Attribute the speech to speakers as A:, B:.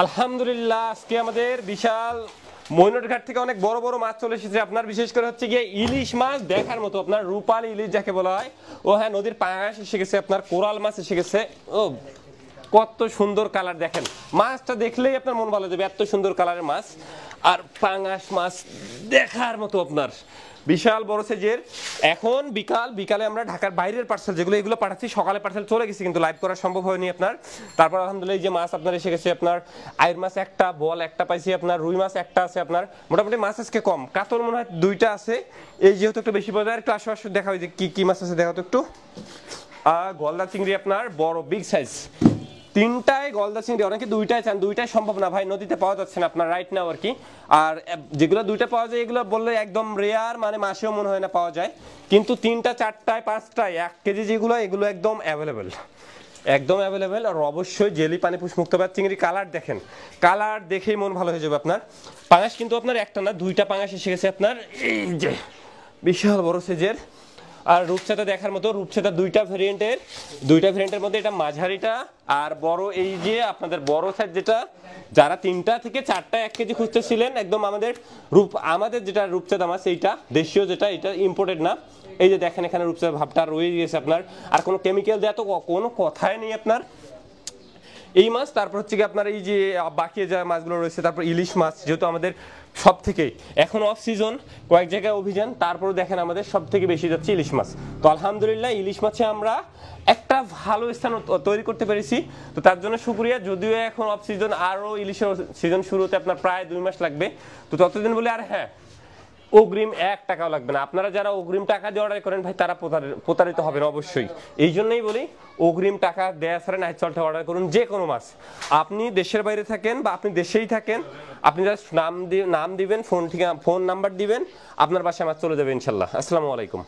A: আলহামদুলিল্লাহ আজকে আমাদের বিশাল মইনটঘাট থেকে অনেক বড় বড় মাছ চলে এসেছে আপনার, বিশেষ করে হচ্ছে গিয়ে ইলিশ মাছ দেখার মতো আপনার, রূপালী ইলিশ যাকে বলা হয়। ও হ্যাঁ, নদীর পাঙাশ এসে গেছে, আপনার কোরাল মাছ এসে গেছে। ও কত সুন্দর কালার, দেখেন মাছটা দেখলেই আপনার মন ভালো যাবে, এত সুন্দর কালারের মাছ। আর পাঙাশ মাছ দেখার মতো আপনার বিশাল বড় সাইজের। এখন বিকালে আমরা ঢাকার বাইরের পার্সেল যেগুলো এগুলো পাঠাচ্ছি, সকালে পার্সেল চলে গেছে কিন্তু লাইভ করা সম্ভব হয়নি আপনার। তারপর আলহামদুলিল্লাহ এই যে মাছ আপনার এসে গেছে, আপনার আইর মাছ একটা, বল একটা পাইছি, আপনার রুই মাছ একটা আছে, আপনার মোটামুটি মাছ আজকে কম। কাতল মনে হয় দুইটা আছে, এই যেহেতু একটু বেশি পাওয়া যায়। একটু আশেপাশে দেখা হয় যে কি কি মাছ আছে দেখা তো একটু। গলদা চিংড়ি আপনার বড় বিগ সাইজ, তিনটায় গলদা চিংড়ি। অনেকে দুইটায় চান, দুইটাই সম্ভব না ভাই, নদীতে পাওয়া যাচ্ছে না আপনার রাইট নাও আর কি। আর যেগুলো দুইটা পাওয়া যায় এগুলো বললে একদম রেয়ার, মানে মাসেও মনে হয় না পাওয়া যায়। কিন্তু তিনটা, চারটায়, পাঁচটায় 1 কেজি যেগুলো, এগুলো একদম অ্যাভেলেবেল, একদম অ্যাভেলেবেল। আর অবশ্যই জেলি পানিপুষ মুক্তবাদ চিংড়ি, কালার দেখেন, কালার দেখেই মন ভালো হয়ে যাবে আপনার। পাঙাশ কিন্তু আপনার একটা না দুইটা পাঙাশ এসে গেছে আপনার, এই যে বিশাল বড় সাইজের। আর রূপচাঁদা দেখার মতো, রূপচাঁদা দুইটা ভেরিয়েন্টের মধ্যে এটা মাঝারিটা আর বড়। এই যে আপনাদের বড় সাইজ যেটা, যারা 3টা থেকে 4টা 1 কেজি খুঁজতেছিলেন, একদম আমাদের যেটা রূপচাঁদা মাছ, এইটা দেশীয়, যেটা এটা ইম্পোর্টেড না। এই যে দেখেন এখানে রূপচাঁদা ভাবটা রয়ে গেছে আপনার, আর কোনো কেমিক্যাল দেওয়া তো কোনো কথাই নেই আপনার। এই মাছ, তারপর হচ্ছে কি আপনার এই যে বাকি যে মাছগুলো রয়েছে, তারপর ইলিশ মাছ, যেহেতু আমাদের সব থেকে এখন অফ সিজন, কয়েক জায়গায় অভিযান, তারপরে দেখেন আমাদের সব থেকে বেশি যাচ্ছে ইলিশ মাছ। তো আলহামদুলিল্লাহ ইলিশ মাছে আমরা একটা ভালো স্থান তৈরি করতে পেরেছি, তো তার জন্য শুকরিয়া। যদিও এখন অফ সিজন, আরও ইলিশের সিজন শুরু হতে আপনার প্রায় 2 মাস লাগবে, তো ততদিন বলে। আর হ্যাঁ, অগ্রিম 1 টাকাও লাগবে না। আপনারা যারা অগ্রিম টাকা দিয়ে অর্ডার করেন ভাই, তারা প্রতারিত হবেন অবশ্যই। এই জন্যই বলি অগ্রিম টাকা দেয়া ছাড়া নাইট চলটা অর্ডার করুন, যে কোনো মাছ। আপনি দেশের বাইরে থাকেন বা আপনি দেশেই থাকেন, আপনি জাস্ট নাম দিবেন, ফোন নাম্বার দিবেন, আপনার বাসায় মাছ চলে যাবে ইনশাল্লাহ। আসসালামু আলাইকুম।